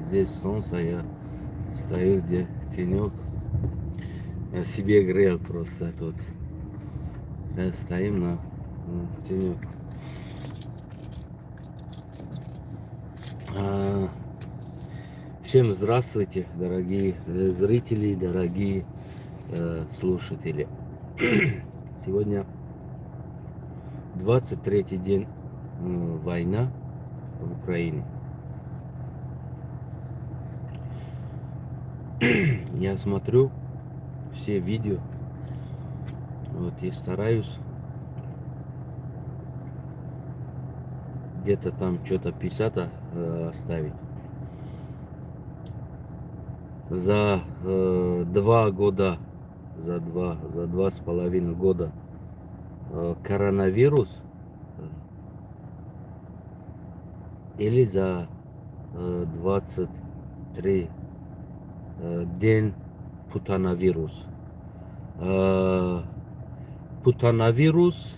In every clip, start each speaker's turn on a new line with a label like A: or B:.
A: здесь солнце, я стою, где тенек. Я себе грел просто тут. Сейчас стоим на тенек. Всем здравствуйте, дорогие зрители, дорогие слушатели. Сегодня 23-й день война в Украине. Я смотрю все видео, вот, и стараюсь где-то там что-то 50 оставить. За 2 года, за 2,5 года коронавирус или за 23 день путановирус. Путановирус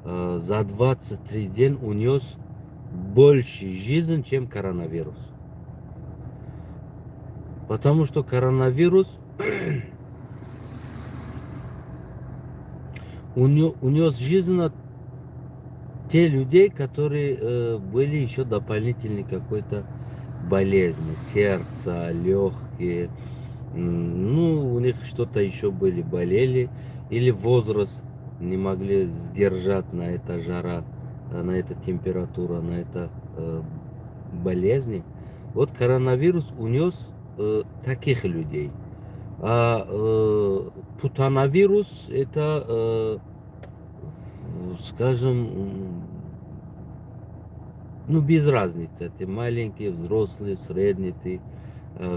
A: за 23 день унес больше жизнь, чем коронавирус. Потому что коронавирус унес жизнь от тех людей, которые были еще дополнительной какой-то болезни, сердца, легкие, ну, у них что-то еще болели, или возраст не могли сдержать на это жара, на это температура, на это болезни. Вот коронавирус унес таких людей. А путановирус это, скажем, ну, без разницы, ты маленький, взрослый, средний, ты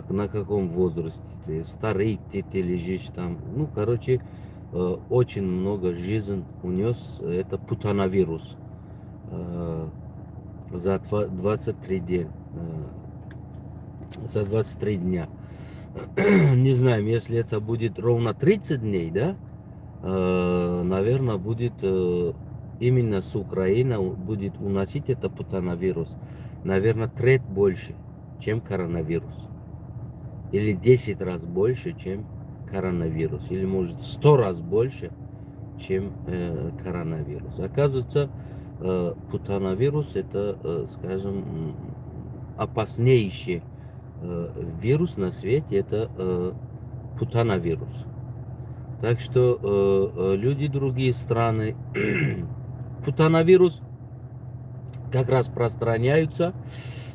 A: на каком возрасте ты, старик ты лежишь там, ну, короче, очень много жизней унес это путановирус за 23 дня, за 23 дня. Не знаем, если это будет ровно 30 дней, да, наверное, будет именно с Украины будет уносить это путановирус, наверное, треть больше, чем коронавирус. Или 10 раз больше, чем коронавирус. Или, может, 100 раз больше, чем коронавирус. Оказывается, путановирус это, скажем, опаснейший вирус на свете, это путановирус. Так что люди другие страны путановирус как распространяются.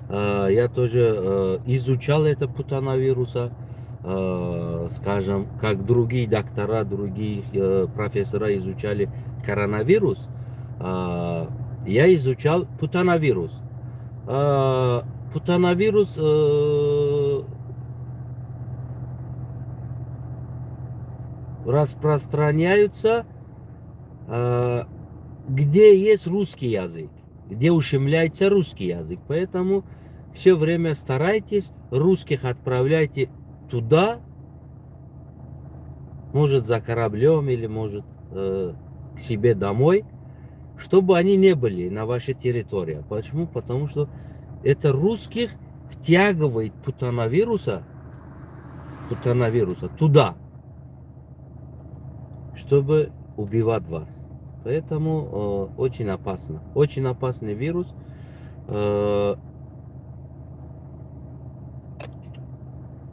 A: Я тоже изучал это путановируса, скажем, как другие доктора, другие профессора изучали коронавирус. Я изучал путановирус. Путановирус распространяются, где есть русский язык, где ущемляется русский язык. Поэтому все время старайтесь, русских отправляйте туда, может за кораблем или может к себе домой, чтобы они не были на вашей территории. Почему? Потому что это русских втягивает путановируса туда, чтобы убивать вас. Поэтому очень опасно. Очень опасный вирус.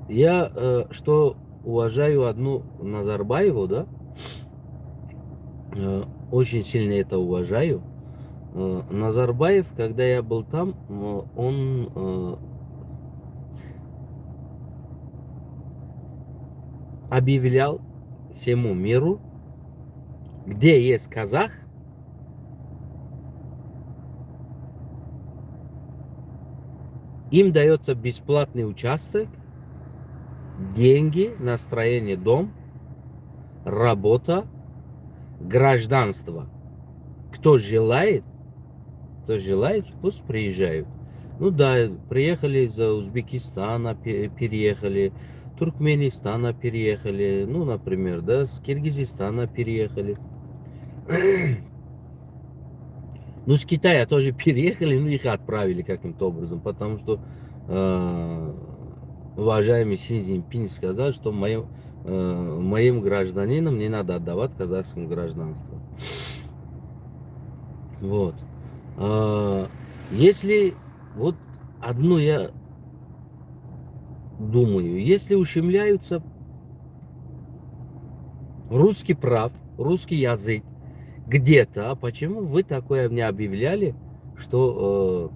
A: Я что уважаю одну Назарбаеву, да? Очень сильно это уважаю. Назарбаев, когда я был там, он объявлял всему миру, где есть казах, им дается бесплатный участок, деньги на строение дом, работа, гражданство. Кто желает, пусть приезжают. Ну да, приехали из Узбекистана, переехали, Туркменистана переехали, ну, например, да, с Киргизстана переехали. Ну, с Китая тоже переехали, ну, их отправили каким-то образом, потому что уважаемый Си Цзиньпин сказал, что моим гражданинам не надо отдавать казахскому гражданству. Вот. Если вот одно я думаю, если ущемляются русский прав, русский язык где-то, а почему вы такое мне объявляли, что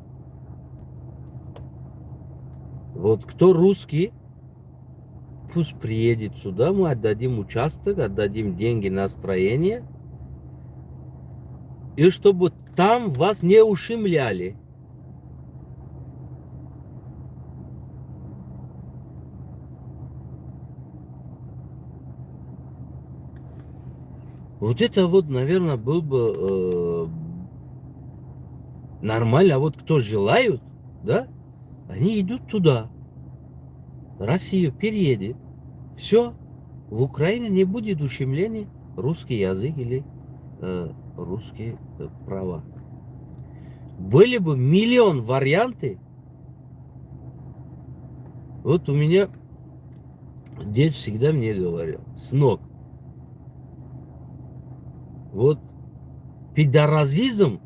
A: вот кто русский, пусть приедет сюда, мы отдадим участок, отдадим деньги на строение, и чтобы там вас не ущемляли. Вот это вот, наверное, был бы нормально. А вот кто желают, да, они идут туда. Россию переедет. Все. В Украине не будет ущемлений русский язык или русские права. Были бы миллион варианты. Вот у меня дед всегда мне говорил: сынок, вот пидоразизм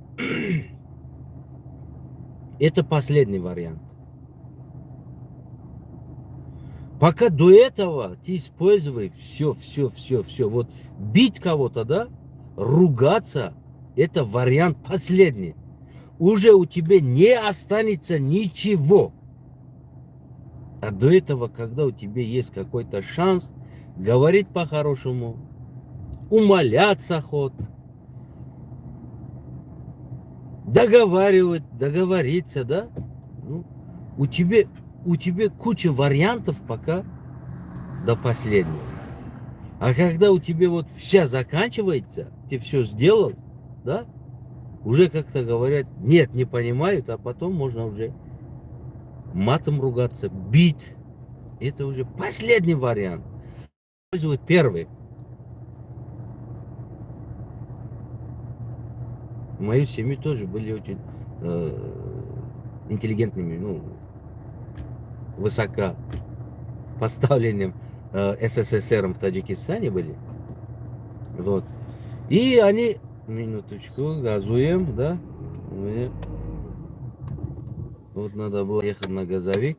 A: это последний вариант. Пока до этого ты используй все. Вот бить кого-то, да, ругаться, это вариант последний. Уже у тебя не останется ничего. А до этого, когда у тебя есть какой-то шанс говорить по-хорошему, умоляться хоть, договориться, да, ну, у тебя куча вариантов пока до последнего. А когда у тебя вот вся заканчивается, ты все сделал, да, уже как-то говорят, нет, не понимают, а потом можно уже матом ругаться, бить. Это уже последний вариант. Использовать первый. В моей семье тоже были очень интеллигентными, ну, высоко поставленным СССРом в Таджикистане были. Вот. И они, минуточку, газуем, да. Вот надо было ехать на газовик.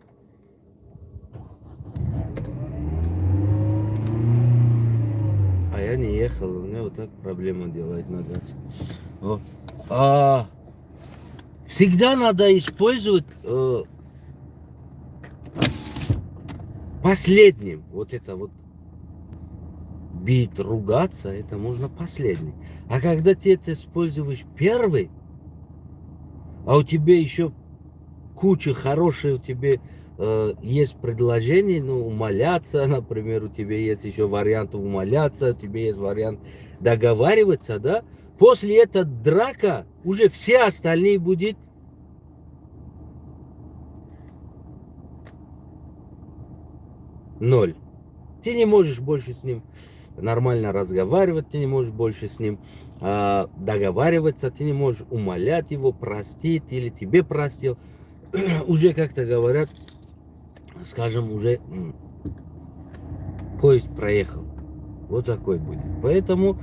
A: А я не ехал, у меня вот так проблема делает на газ. Вот. Всегда надо использовать последним. Вот это вот бить, ругаться, это можно последний. А когда ты это используешь первый, а у тебя еще куча хороших, у тебя есть предложений, ну, умоляться, например, у тебя есть еще вариант умоляться, у тебя есть вариант договариваться, да, после этого драка уже все остальные будет ноль. Ты не можешь больше с ним нормально разговаривать, ты не можешь больше с ним договариваться, ты не можешь умолять его, простить или тебе простил. Уже как-то говорят, скажем, уже поезд проехал. Вот такой будет. Поэтому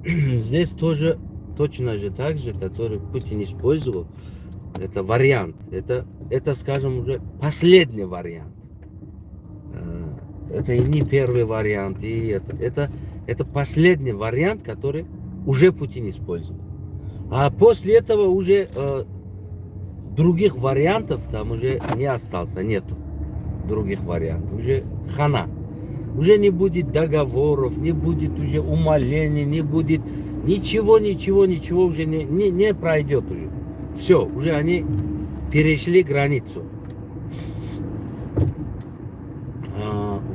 A: здесь тоже точно же так же, который Путин использовал, это вариант. Это, скажем, уже последний вариант. Это и не первый вариант, и это последний вариант, который уже Путин использовал. А после этого уже других вариантов там уже не остался, нету других вариантов. Уже хана. Уже не будет договоров, не будет уже умолений, не будет ничего уже не пройдет уже. Все, уже они перешли границу.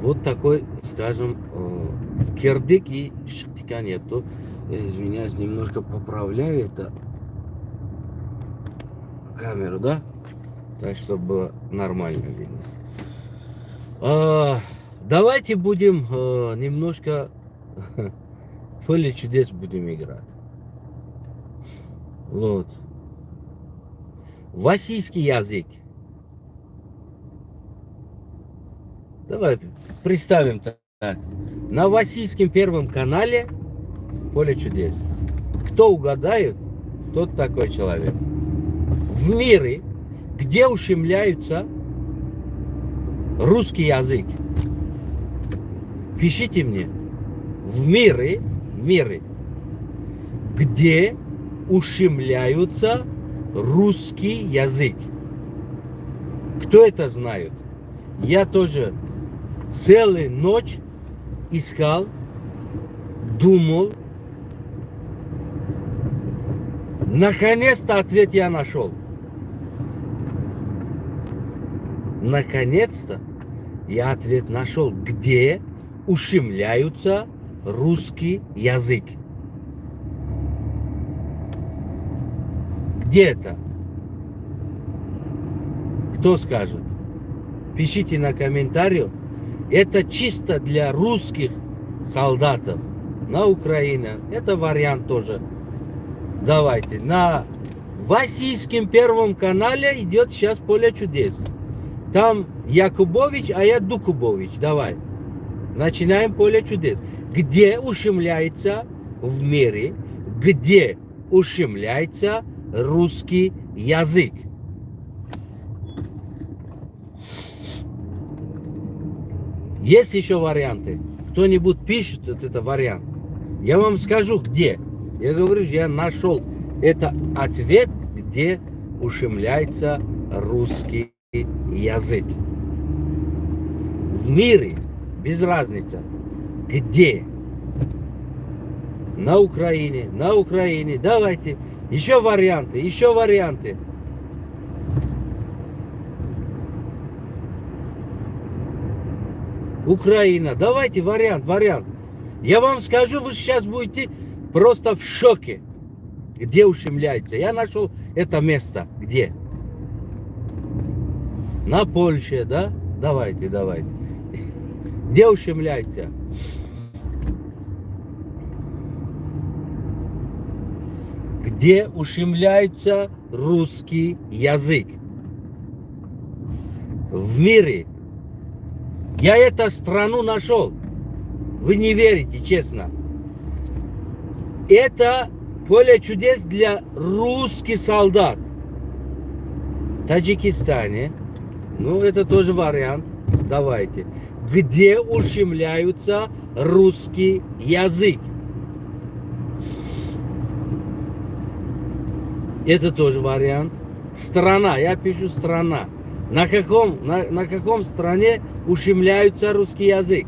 A: Вот такой, скажем, кирдык и шиктика нету. Извиняюсь, немножко поправляю это камеру, да? Так, чтобы было нормально видно. Давайте будем немножко в поле чудес будем играть. Вот. Российский язык. Давай представим так. На Васильском первом канале «Поле чудес». Кто угадает, тот такой человек. В мире, где ущемляются русский язык. Пишите мне. В мире, где ущемляются русский язык. Кто это знает? Я тоже целую ночь искал, думал. Наконец-то ответ я нашел. Наконец-то я ответ нашел, где ущемляются русский язык. Где это? Кто скажет? Пишите на комментарию. Это чисто для русских солдатов на Украине. Это вариант тоже. Давайте. На Васильском первом канале идет сейчас «Поле чудес». Там Якубович, а я Дукубович. Давай. Начинаем «Поле чудес». Где ущемляется в мире, где ущемляется русский язык? Есть еще варианты? Кто-нибудь пишет это вариант? Я вам скажу, где. Я говорю, я нашел. Это ответ, где ущемляется русский язык. В мире, без разницы, где? На Украине. Давайте. Еще варианты. Украина. Давайте вариант. Я вам скажу, вы сейчас будете просто в шоке. Где ущемляется? Я нашел это место. Где? На Польше, да? Давайте. Где ущемляется? Где ущемляется русский язык? В мире. Я эту страну нашел. Вы не верите, честно. Это поле чудес для русских солдат. В Таджикистане. Ну, это тоже вариант. Давайте. Где ущемляются русский язык? Это тоже вариант. Страна. Я пишу страна. На каком стране ущемляется русский язык?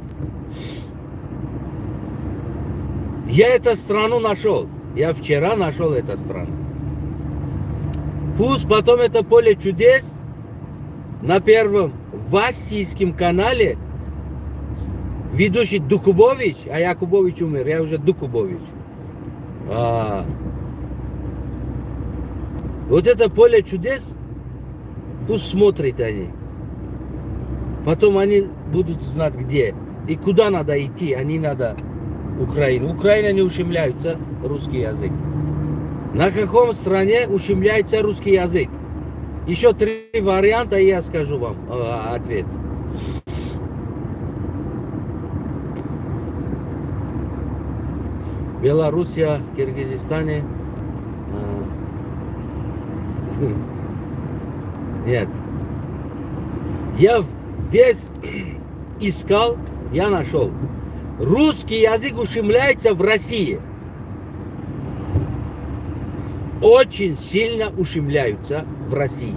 A: Я эту страну нашел. Я вчера нашел эту страну. Пусть потом это поле чудес на первом Васильском канале ведущий Дукубович, а Якубович умер, я уже Дукубович. Вот это поле чудес, пусть смотрят они. Потом они будут знать где. И куда надо идти, они надо Украину. Украина не ущемляется русский язык. На каком стране ущемляется русский язык? Еще 3 варианта, и я скажу вам ответ. Белоруссия, Киргизстане. Нет. Я весь искал, я нашел. Русский язык ущемляется в России. Очень сильно ущемляются в России.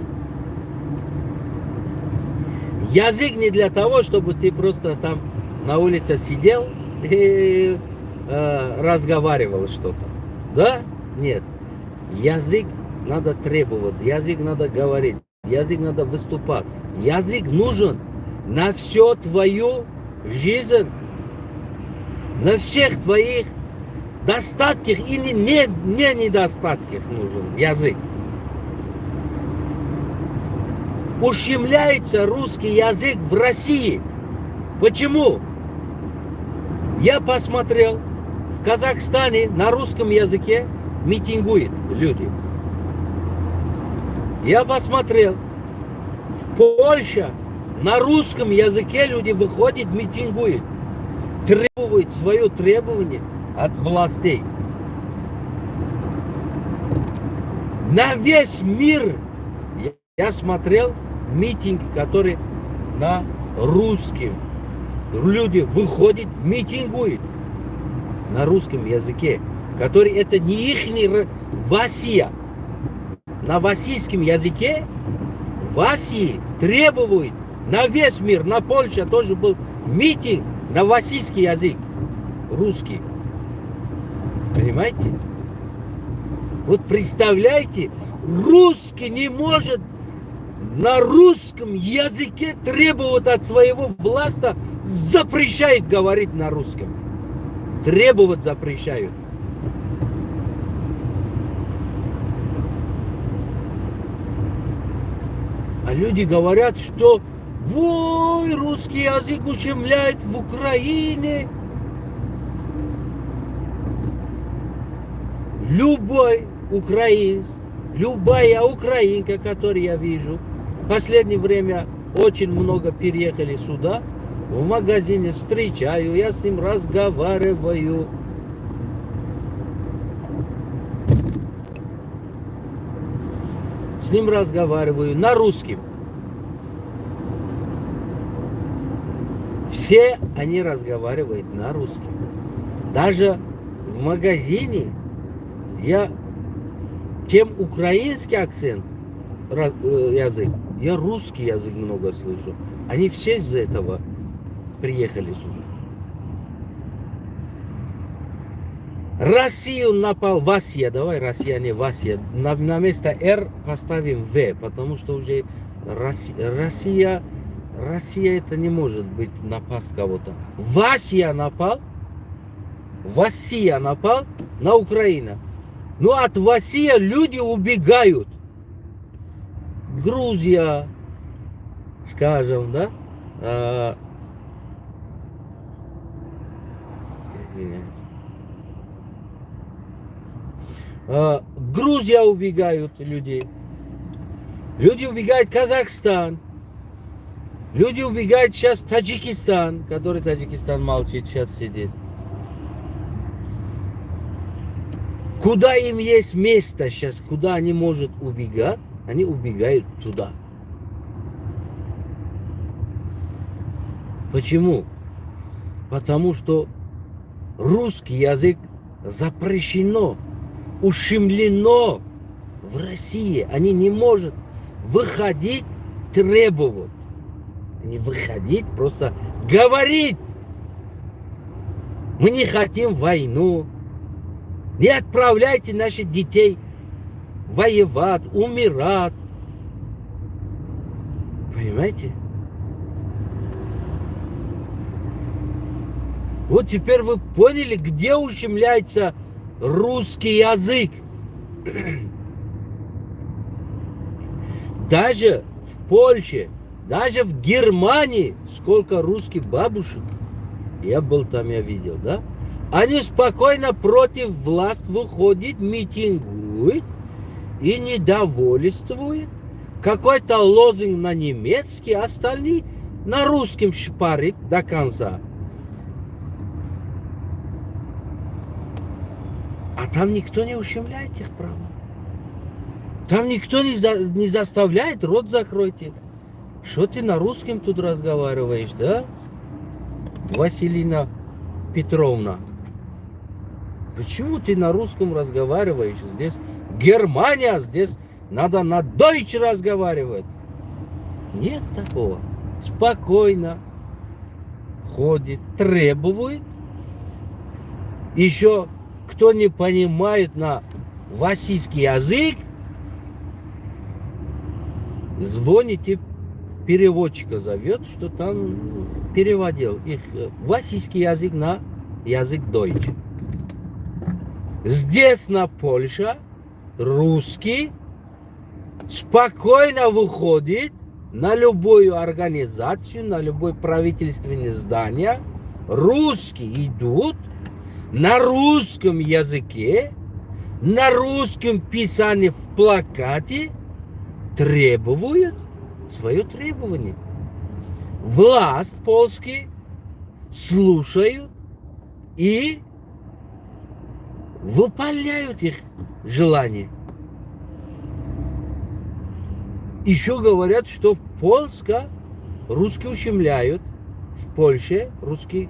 A: Язык не для того, чтобы ты просто там на улице сидел и разговаривал что-то. Да? Нет. Язык надо требовать, язык надо говорить, язык надо выступать. Язык нужен на всю твою жизнь, на всех твоих достатках или не недостатках нужен язык. Ущемляется русский язык в России. Почему? Я посмотрел, в Казахстане на русском языке митингуют люди. Я посмотрел, в Польше На русском языке люди выходят, митингуют, требуют свое требование от властей. На весь мир я смотрел митинги, которые на русском. Люди выходят, митингуют на русском языке, который это не их Россия. На российском языке в России требуют на весь мир, на Польшу тоже был митинг на российский язык, русский. Понимаете? Вот представляете, русский не может на русском языке требовать от своего власта, запрещает говорить на русском. Требовать запрещают. А люди говорят, что ой, русский язык ущемляет в Украине. Любой украинец, любая украинка, которую я вижу, в последнее время очень много переехали сюда, в магазине встречаю, я с ним разговариваю. С ним разговариваю на русском. Все они разговаривают на русском. Даже в магазине я тем украинский акцент, язык, я русский язык много слышу. Они все из-за этого приехали сюда. Россию напал Васия, давай Россия, не Васия. На место Р поставим В, потому что уже Россия это не может быть напасть кого-то. Васия напал на Украину. Ну от России люди убегают. Грузия, скажем, да? Грузия убегают людей. Люди убегают в Казахстан. Люди убегают сейчас в Таджикистан, который Таджикистан молчит, сейчас сидит. Куда им есть место сейчас, куда они могут убегать, они убегают туда. Почему? Потому что русский язык запрещено, ущемлено в России. Они не могут выходить, требовать. Не выходить, просто говорить. Мы не хотим войну. Не отправляйте наших детей воевать, умирать. Понимаете? Вот теперь вы поняли, где ущемляется русский язык. Даже в Польше, даже в Германии, сколько русских бабушек, я был там, я видел, да? Они спокойно против власти выходят, митингуют и недовольствуют. Какой-то лозунг на немецкий, остальные на русском шпарит до конца. А там никто не ущемляет их права. Там никто не заставляет, рот закройте. Что ты на русском тут разговариваешь, да? Василина Петровна. Почему ты на русском разговариваешь? Здесь Германия, здесь надо на Deutsch разговаривать. Нет такого. Спокойно ходит, требует. Еще кто не понимает на российский язык, звоните, переводчика зовет, что там переводил их российский язык на язык Deutsch. Здесь на Польша русский спокойно выходит на любую организацию, на любое правительственное здание. Русские идут на русском языке, на русском писании в плакате, требуют свое требование. власть польский слушают и выполняют их желания. Еще говорят, что Польска русские ущемляют, в Польше русские...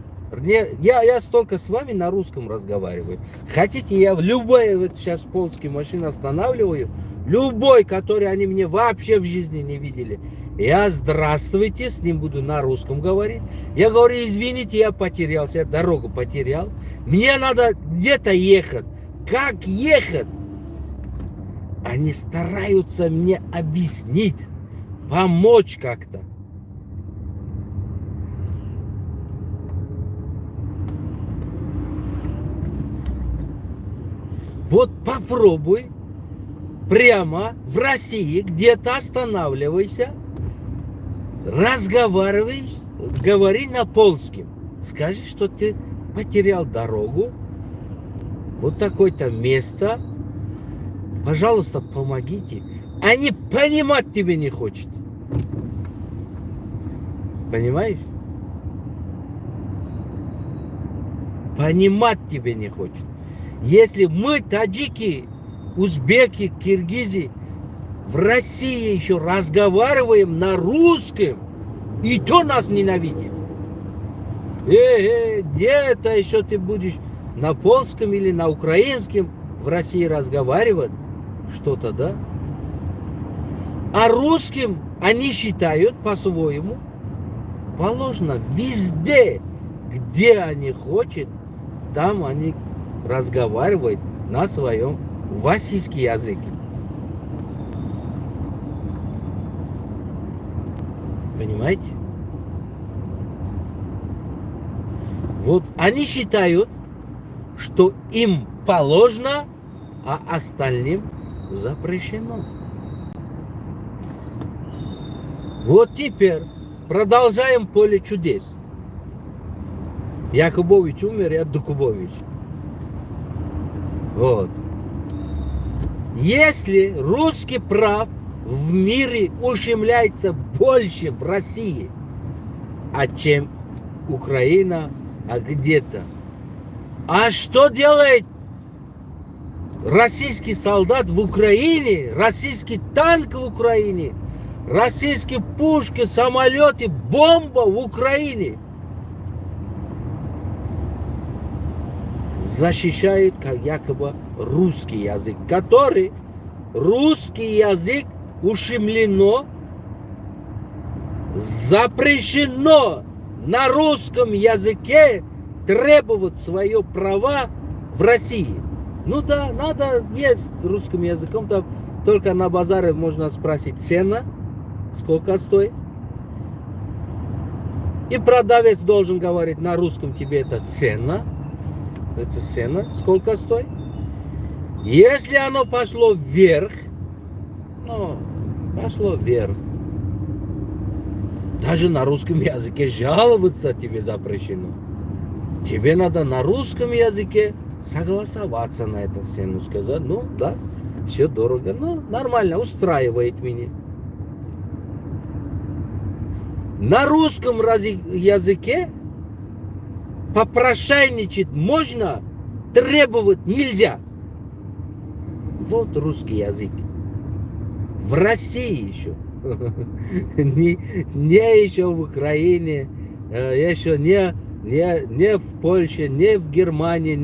A: Я столько с вами на русском разговариваю. Хотите, я в любой вот сейчас польские машины останавливаю, любой, который они мне вообще в жизни не видели. Я здравствуйте, с ним буду на русском говорить. Я говорю, извините, я потерялся, я дорогу потерял. Мне надо где-то ехать. Как ехать? Они стараются мне объяснить, помочь как-то. Вот попробуй прямо в России где-то останавливайся, разговаривай, говори на польском. Скажи, что ты потерял дорогу, вот такое-то место, пожалуйста, помогите. Они понимать тебя не хотят. Понимаешь? Понимать тебя не хочет. Если мы, таджики, узбеки, киргизи, в России еще разговариваем на русском, и то нас ненавидит. Где-то еще ты будешь на польском или на украинском в России разговаривать, что-то, да? А русским они считают по-своему положено везде, где они хотят, там они разговаривают на своем российском языке. Понимаете? Вот они считают, что им положено, а остальным запрещено. Вот теперь продолжаем поле чудес. Якубович умер, я Дукубович. Вот. Если русский прав в мире ущемляется больше в России, а чем Украина, а где-то. А что делает российский солдат в Украине, российский танк в Украине, российские пушки, самолеты, бомба в Украине? Защищают как якобы русский язык, который русский язык ущемлено, запрещено на русском языке требовать свое права в России. Ну да, надо есть русским языком, там только на базаре можно спросить цена, сколько стоит. И продавец должен говорить на русском тебе это цена. Это цена, сколько стоит. Если оно пошло вверх, ну, пошло вверх, даже на русском языке жаловаться тебе запрещено. Тебе надо на русском языке согласоваться на эту цену, сказать, ну да, все дорого, ну нормально, устраивает меня. На русском языке попрошайничать можно, требовать нельзя. Вот русский язык. В России еще. Не еще в Украине, еще не в Польше, не в Германии,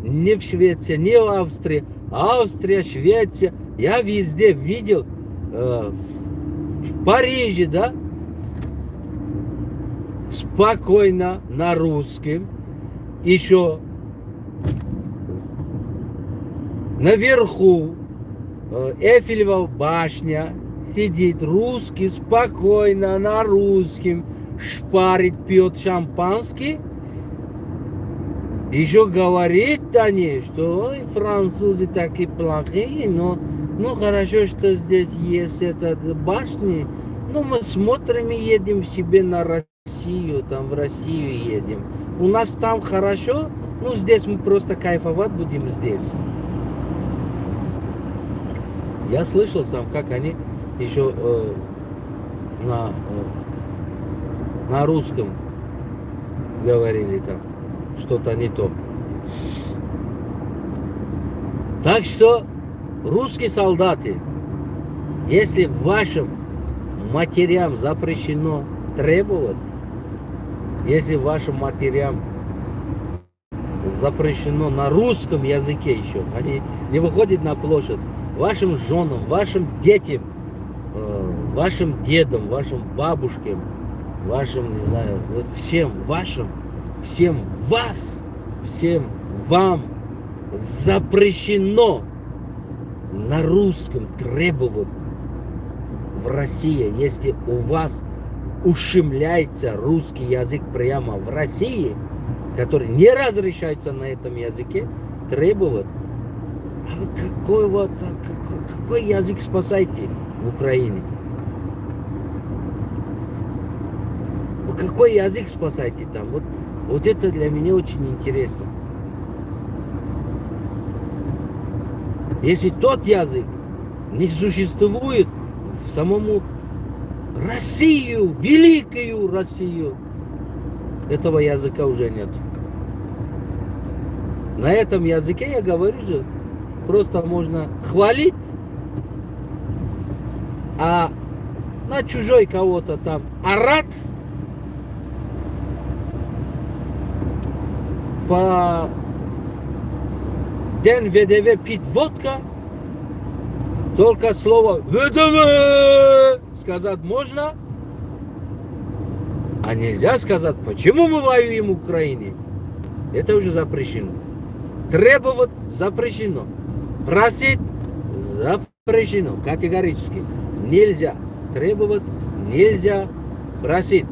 A: не в Швеции, не в Австрии. Австрия, Швеция. Я везде видел, в Париже, да, спокойно на русском, еще наверху Эйфелева башня, сидит русский спокойно на русском, шпарит, пьет шампанский, еще говорит они, что ой, французы такие плохие, но ну хорошо, что здесь есть эта башня, ну мы смотрим и едем себе на Россию, там в Россию едем. У нас там хорошо, ну здесь мы просто кайфовать будем здесь. Я слышал сам, как они еще на русском говорили там. Что-то не то. Так что, русские солдаты, если вашим матерям запрещено требовать, если вашим матерям запрещено на русском языке еще, они не выходят на площадь, вашим женам, вашим детям, вашим дедам, вашим бабушкам, вашим, не знаю, вот всем вашим, всем вас, всем вам запрещено на русском требовать в России, если у вас ушимляется русский язык прямо в России, который не разрешается на этом языке, требовать. А вы какой язык спасаете в Украине? Вы какой язык спасаете там? Вот это для меня очень интересно. Если тот язык не существует в самому Россию, великую Россию, этого языка уже нет. На этом языке, я говорю же, просто можно хвалить, а на чужой кого-то там орать, по день ВДВ пить водка, только слово ВДВ сказать можно, а нельзя сказать, почему мы воюем в Украине. Это уже запрещено. Требовать запрещено. Просить запрещено. Категорически. Нельзя требовать, нельзя просить.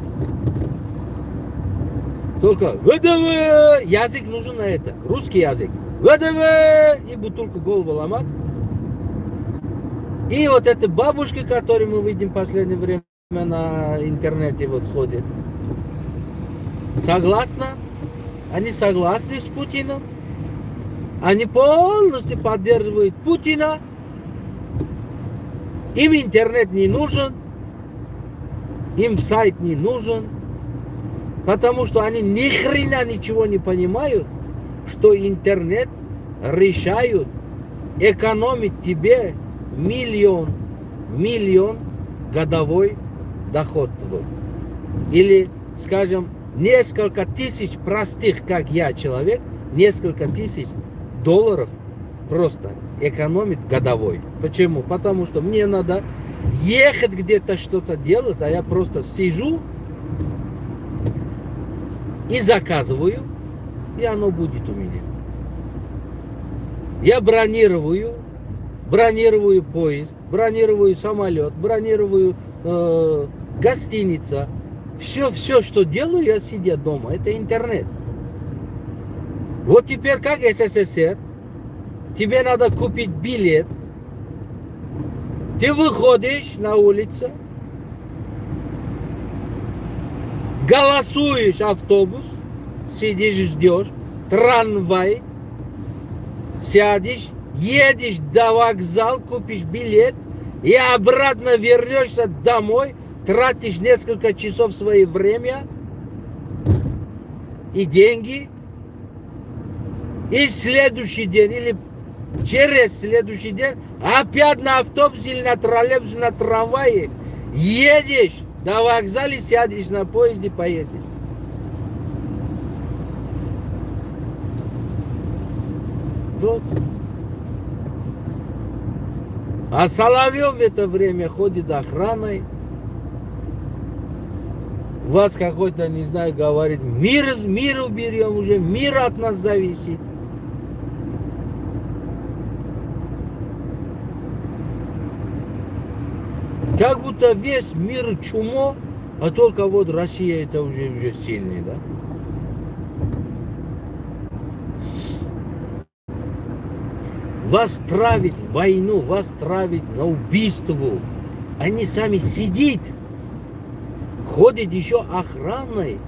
A: Только ВДВ. Язык нужен на это. Русский язык. ВДВ. И бутылку голову ломать. И вот эти бабушки, которые мы видим в последнее время на интернете вот ходят. Согласна? Они согласны с Путиным? Они полностью поддерживают Путина. Им интернет не нужен. Им сайт не нужен. Потому что они ни хрена ничего не понимают, что интернет решает экономить тебе миллион годовой доход твой. Или, скажем, несколько тысяч простых, как я, человек, несколько тысяч долларов просто экономит годовой. Почему? Потому что мне надо ехать где-то что-то делать, а я просто сижу и заказываю, и оно будет у меня. Я бронирую поезд, бронирую самолет, бронирую гостиница. Все, что делаю, я сидя дома. Это интернет. Вот теперь как СССР. Тебе надо купить билет. Ты выходишь на улицу. Голосуешь автобус. Сидишь, ждешь. Трамвай. Сядешь. Едешь до вокзала, купишь билет. И обратно вернешься домой. Тратишь несколько часов своего времени. И деньги. И следующий день, или через следующий день, опять на автобусе или на троллейбусе, на трамвае едешь до вокзала, сядешь на поезде, поедешь. Вот. А Соловьев в это время ходит охраной. Вас какой-то, не знаю, говорит, мир уберем уже, мир от нас зависит. Как будто весь мир чумо, а только вот Россия это уже сильный, да? Вас травить в войну, вас травить на убийство. Они сами сидят, ходят еще охраной.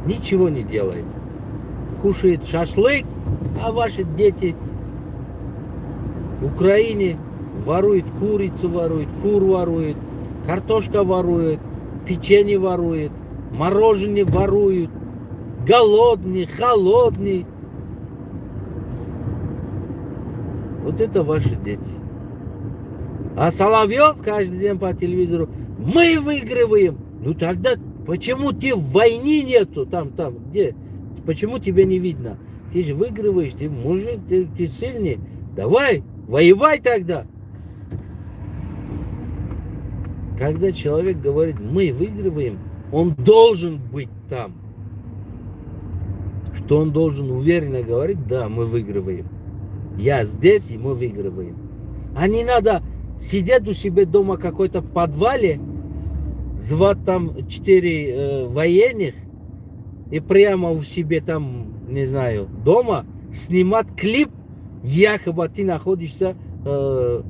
A: Ничего не делает. Кушает шашлык, а ваши дети в Украине воруют курицу, воруют, кур воруют, картошка воруют, печенье воруют, мороженое воруют, голодный, холодный. Вот это ваши дети. А Соловьев каждый день по телевизору: мы выигрываем. Ну тогда почему ты в войне нету? Там, где? Почему тебя не видно? Ты же выигрываешь, ты мужик, ты сильный. Давай, воевай тогда. Когда человек говорит: мы выигрываем, он должен быть там. Что он должен уверенно говорить: да, мы выигрываем. Я здесь, и мы выигрываем. А не надо сидеть у себя дома в какой-то подвале, звать там 4 военных и прямо у себя там, не знаю, дома снимать клип, якобы ты находишься в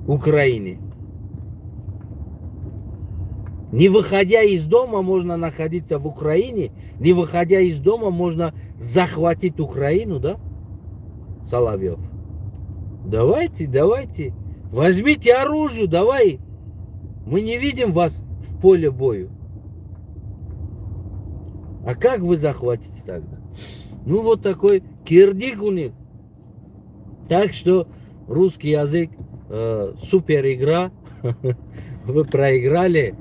A: Украине. Не выходя из дома можно находиться в Украине, не выходя из дома можно захватить Украину, да, Соловьев? Давайте, возьмите оружие, давай. Мы не видим вас в поле бою. А как вы захватите тогда? Ну вот такой кирдик у них. Так что русский язык супер игра. Вы проиграли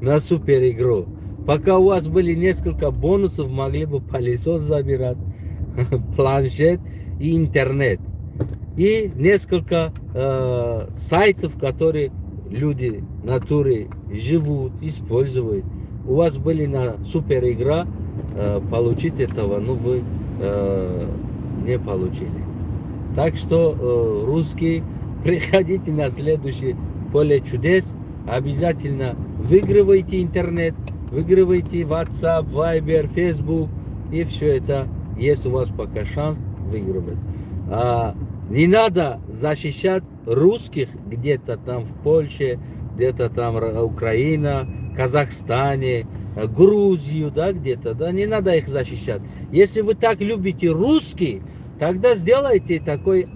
A: на супер игру. Пока у вас были несколько бонусов, могли бы пылесос забирать, планшет и интернет. И несколько сайтов, которые люди натуры живут, используют. У вас были на супер игра, получить этого, но вы не получили. Так что русские, приходите на следующее поле чудес, обязательно выигрывайте интернет, выигрывайте WhatsApp, Viber, Facebook, и все это есть у вас пока шанс выигрывать. Не надо защищать русских где-то там в Польше, где-то там Украина, Казахстане, Грузию, да, где-то, да, не надо их защищать. Если вы так любите русских, тогда сделайте такой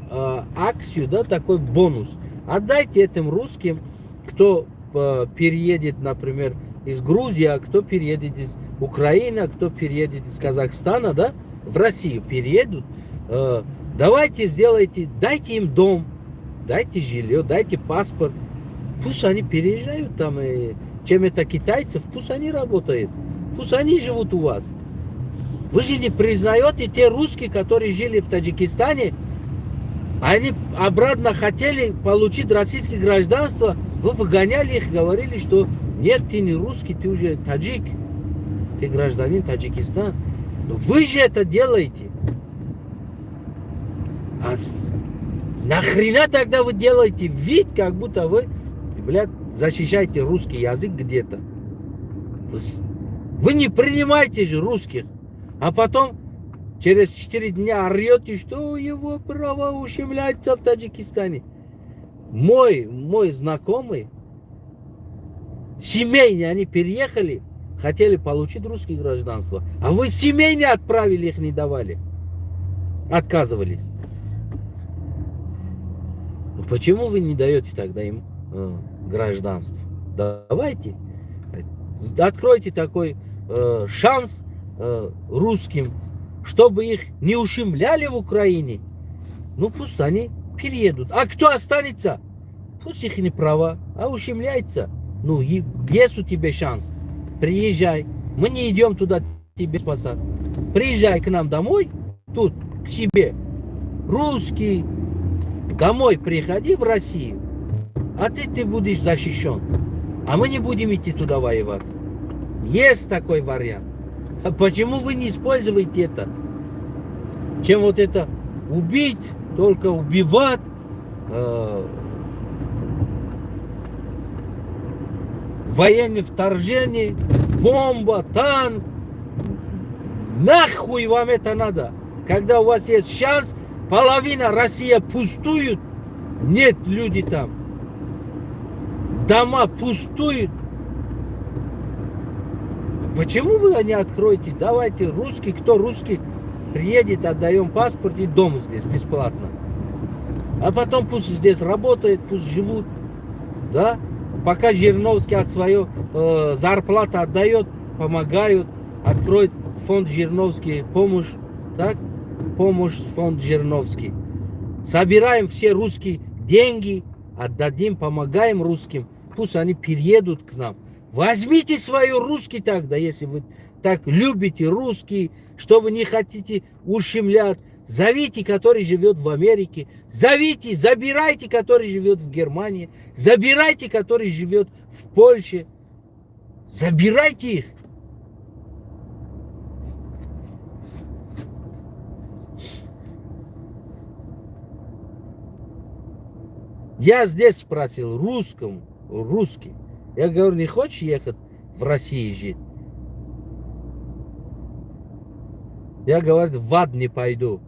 A: акцию, да, такой бонус. Отдайте этим русским, кто переедет, например, из Грузии, а кто переедет из Украины, а кто переедет из Казахстана, да, в Россию переедут. Давайте сделайте, дайте им дом, дайте жилье, дайте паспорт. Пусть они переезжают там, чем это китайцев, пусть они работают, пусть они живут у вас. Вы же не признаете те русские, которые жили в Таджикистане, они обратно хотели получить российское гражданство, вы выгоняли их, говорили, что нет, ты не русский, ты уже таджик, ты гражданин Таджикистана. Но вы же это делаете. А нахрена тогда вы делаете вид, как будто вы, блядь, защищаете русский язык где-то? Вы не принимаете же русских, а потом через 4 дня орете, что его права ущемляются в Таджикистане. Мой знакомый, семейные, они переехали, хотели получить русское гражданство, а вы семейные отправили, их не давали, отказывались. Почему вы не даете тогда им гражданство? Давайте, откройте такой шанс русским, чтобы их не ущемляли в Украине. Ну пусть они переедут. А кто останется? Пусть их не права, а ущемляется. Ну, есть у тебя шанс. Приезжай. Мы не идем туда тебе спасать. Приезжай к нам домой, тут, к себе. Русский. Домой приходи в Россию. А ты будешь защищен. А мы не будем идти туда воевать. Есть такой вариант. А почему вы не используете это? Чем вот это убить, только убивать, военное вторжение, бомба, танк. Нахуй вам это надо? Когда у вас есть шанс, половина России пустует, нет людей там. Дома пустуют. Почему вы не откроете? Давайте русский, кто русский, приедет, отдаем паспорт и дом здесь бесплатно. А потом пусть здесь работает, пусть живут. Да? Пока Жириновский от свою зарплату отдает, помогают, откроет фонд Жириновский, помощь, так? Помощь фонд Жириновский. Собираем все русские деньги, отдадим, помогаем русским, пусть они переедут к нам. Возьмите свой русский тогда, если вы так любите русский, что вы не хотите ущемлять. Зовите, который живет в Америке. Зовите, забирайте, который живет в Германии. Забирайте, который живет в Польше. Забирайте их. Я здесь спросил русский. Я говорю, не хочешь ехать в Россию жить? Я говорю, в ад не пойду.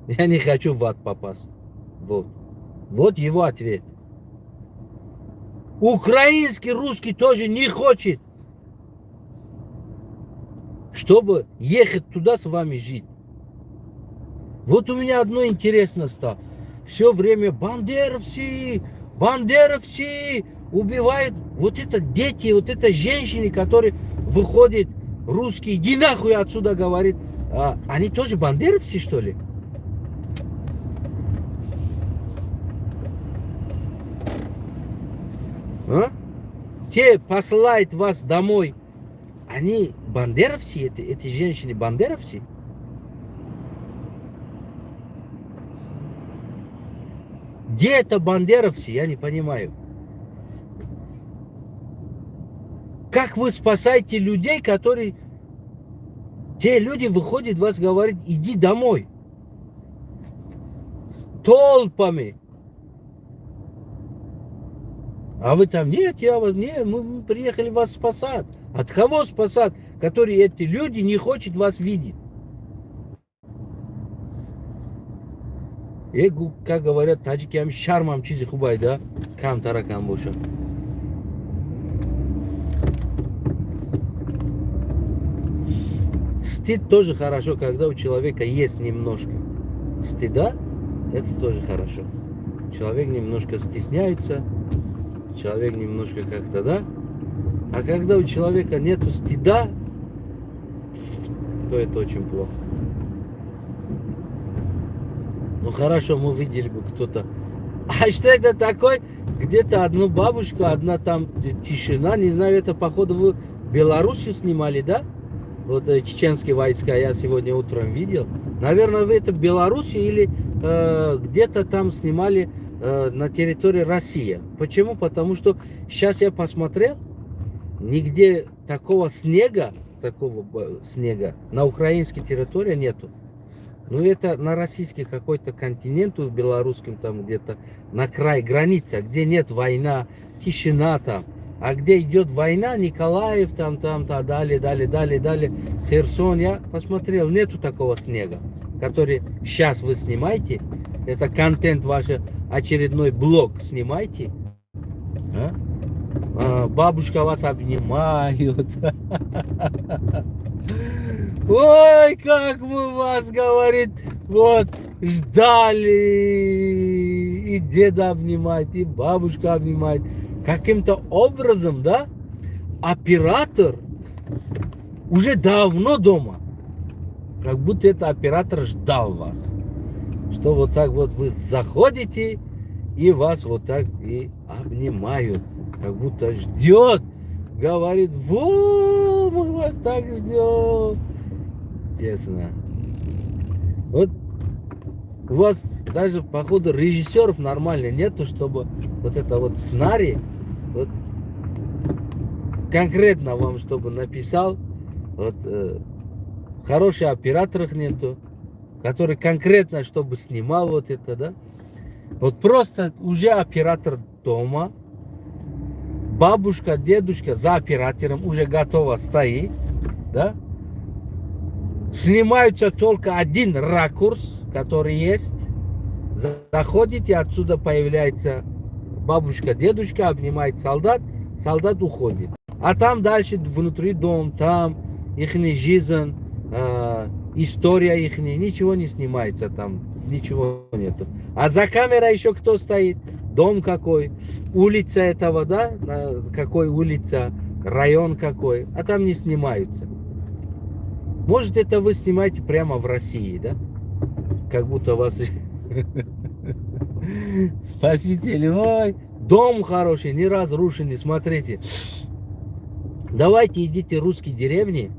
A: Я не хочу в ад попасть. Вот. Вот его ответ. Украинский русский тоже не хочет, чтобы ехать туда с вами жить. Вот у меня одно интересно стало. Все время бандеровцы убивают. Вот это дети, вот это женщины, которые выходят, русские, иди нахуй отсюда, говорит. Они тоже бандеровцы, что ли? А? Те посылают вас домой. Они бандеровцы, эти женщины бандеровцы? Где это бандеровцы, я не понимаю. Как вы спасаете людей, которые... Те люди выходят, вас говорят, иди домой. Толпами. А вы там, нет, мы приехали вас спасать. От кого спасать? Которые эти люди не хотят вас видеть. Как говорят, таджики, шармам чизи хубай, да? Кам таракан боша. Стыд тоже хорошо, когда у человека есть немножко стыда, это тоже хорошо. Человек немножко стесняется, человек немножко как-то, да? А когда у человека нету стыда, то это очень плохо. Ну хорошо, мы видели бы кто-то. А что это такое? Где-то одну бабушку, одна там тишина, не знаю, это походу вы в Беларуси снимали, да? Вот чеченские войска я сегодня утром видел. Наверное, вы это в Беларуси или где-то там снимали на территории России. Почему? Потому что сейчас я посмотрел, нигде такого снега на украинской территории нету. Ну это на российский какой-то континент, в белорусском там где-то на край границы, где нет война, тишина там. А где идет война, Николаев, там, далее, Херсон, я посмотрел, нету такого снега, который сейчас вы снимаете. Это контент ваш очередной блог снимайте. Бабушка вас обнимает. Ой, как мы вас, говорит, вот, ждали. И деда обнимает, и бабушка обнимает. Каким-то образом, да, оператор уже давно дома. Как будто это оператор ждал вас. Что вот так вот вы заходите, и вас вот так и обнимают. Как будто ждет. Говорит, во, мы вас так ждем. Честно. Вот у вас даже, походу, режиссеров нормально нету, чтобы вот это вот сценарий, вот конкретно вам, чтобы написал, вот хороших операторов нету, который конкретно, чтобы снимал вот это, да. Вот просто уже оператор дома, бабушка, дедушка за оператором уже готова стоит, да. Снимаются только один ракурс, который есть. Заходите, отсюда появляется бабушка, дедушка, обнимает солдат, солдат уходит. А там дальше внутри дом, там их жизнь, история их, ничего не снимается там, ничего нету. А за камерой еще кто стоит? дом какой, улица этого, да, какой улица, район какой, а там не снимаются. Может, это вы снимаете прямо в России, да? Как будто вас... Спасители, ой, дом хороший, не разрушенный, смотрите. Давайте идите в русские деревни,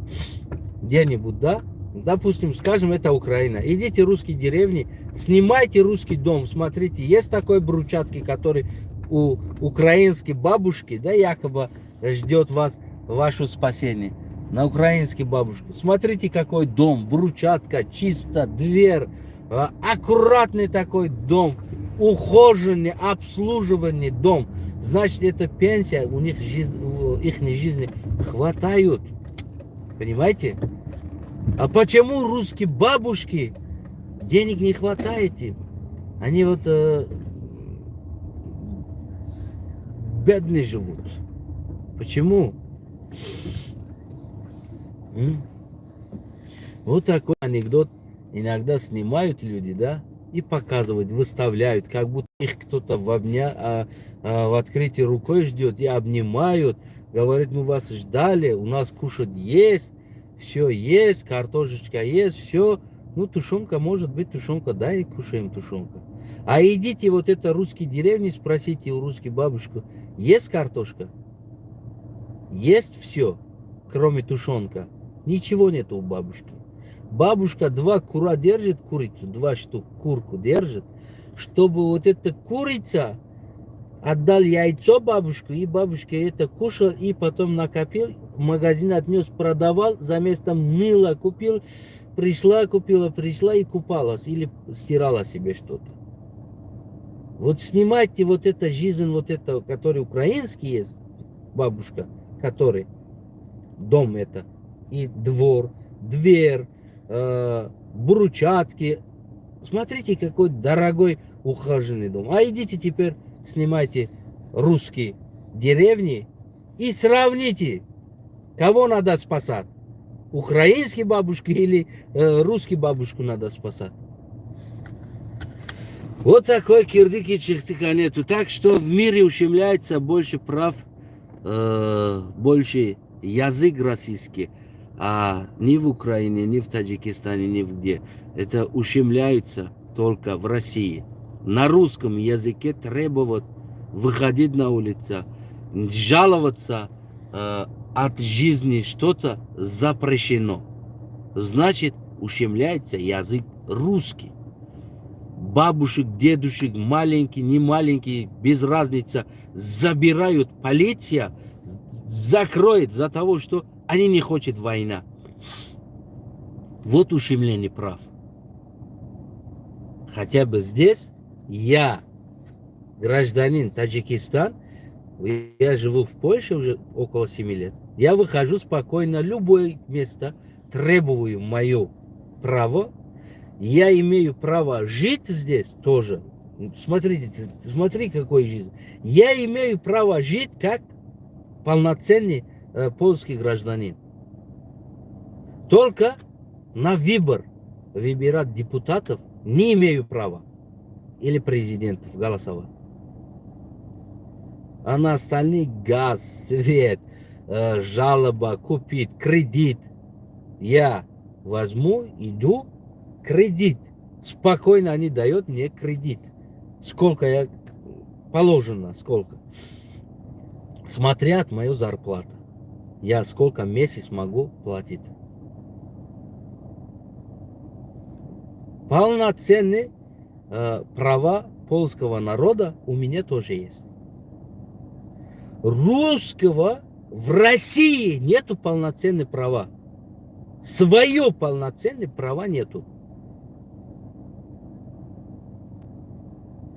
A: где-нибудь, да? Допустим, скажем, это Украина. Идите в русские деревни, снимайте русский дом. Смотрите, есть такой брусчатки, который у украинской бабушки, да, якобы ждет вас, ваше спасение. На украинской бабушке. Смотрите, какой дом, брусчатка, чисто, дверь, аккуратный такой дом, ухоженный, обслуживанный дом. Значит, это пенсия, у них жизнь, их жизни хватает. Понимаете? А почему русские бабушки денег не хватает им? Они вот бедные живут. Почему? Вот такой анекдот иногда снимают люди, да, и показывают, выставляют, как будто их кто-то в открытии рукой ждет, и обнимают, говорит, мы вас ждали, у нас кушать есть, все есть, картошечка есть, все. Ну, тушенка, может быть, тушенка, да, и кушаем тушенка. А идите вот это русские деревни, спросите у русской бабушки, есть картошка? Есть все, кроме тушенка. Ничего нет у бабушки. Бабушка 2 кура держит, курицу, 2 штук курку держит, чтобы вот эта курица отдал яйцо бабушке, и бабушка это кушал, и потом накопил, в магазин отнес, продавал, за место мыла купил, пришла и купалась, или стирала себе что-то. Вот снимайте вот это жизнь, вот это, который украинский есть, бабушка, который дом это, и двор, дверь, брусчатки. Смотрите, какой дорогой ухоженный дом. А идите теперь снимайте русские деревни и сравните, кого надо спасать. Украинские бабушки или русские бабушку надо спасать. Вот такой кирдык и чихтыка нету. Так что в мире ущемляется больше прав, больше язык российский. А ни в Украине, ни в Таджикистане, ни в где. Это ущемляется только в России. На русском языке требовать выходить на улицу, жаловаться от жизни что-то запрещено. Значит, ущемляется язык русский. Бабушек, дедушек, маленькие, не маленькие, без разницы, забирают полиция, закроет за того, что они не хотят война. Вот ущемление прав. Хотя бы здесь я гражданин Таджикистана, я живу в Польше уже около 7 лет. Я выхожу спокойно в любое место, требую мое право. Я имею право жить здесь тоже. Смотрите, смотри, какой жизнь. Я имею право жить как полноценный польский гражданин. Только на выбор выбирать депутатов не имею права. Или президентов голосовать. А на остальные газ, свет, жалоба, купить, кредит. Я возьму, иду, кредит. Спокойно они дают мне кредит. Сколько я положено, сколько. Смотря от мою зарплату. Я сколько месяц могу платить. Полноценные права польского народа у меня тоже есть. Русского в России нету полноценных права. Свое полноценные права нету.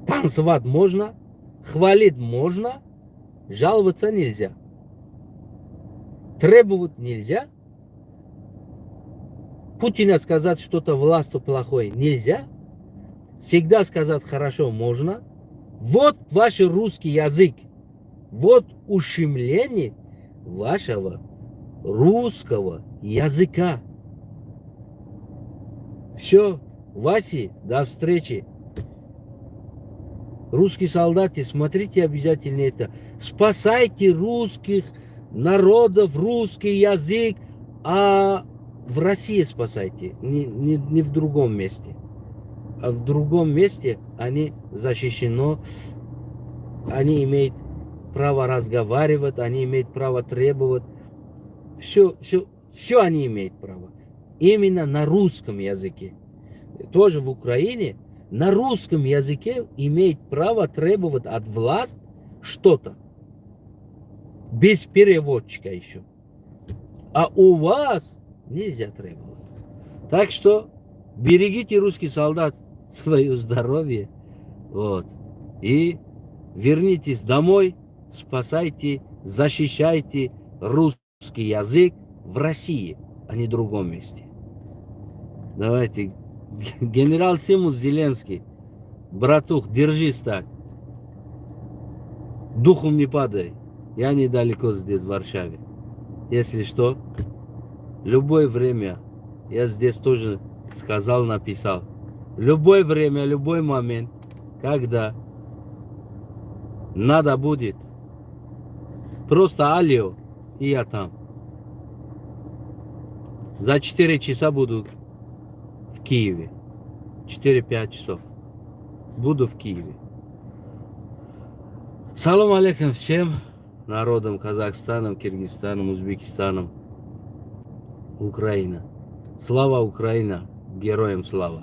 A: Танцевать можно, хвалить можно, жаловаться нельзя. Требовать нельзя. Путина сказать что-то властью плохое нельзя. Всегда сказать хорошо можно. Вот ваш русский язык. Вот ущемление вашего русского языка. Все, Васи, до встречи. Русские солдаты, смотрите обязательно это. Спасайте русских народов, русский язык, а в России спасайте, не в другом месте. А в другом месте они защищены, они имеют право разговаривать, они имеют право требовать. Все они имеют право. Именно на русском языке. Тоже в Украине на русском языке имеет право требовать от власти что-то. Без переводчика еще. А у вас нельзя требовать. Так что берегите, русский солдат, свое здоровье. Вот. И вернитесь домой, спасайте, защищайте русский язык в России, а не в другом месте. Давайте. Генерал Симус Зеленский, братух, держись так. Духом не падай. Я недалеко здесь, в Варшаве. Если что, любое время, я здесь тоже сказал, написал. Любое время, любой момент, когда надо будет, просто алло, и я там. За 4 часа буду в Киеве. 4-5 часов. Буду в Киеве. Салам алейкум всем народам Казахстана, Киргизстана, Узбекистана, Украина. Слава Украина, героям слава.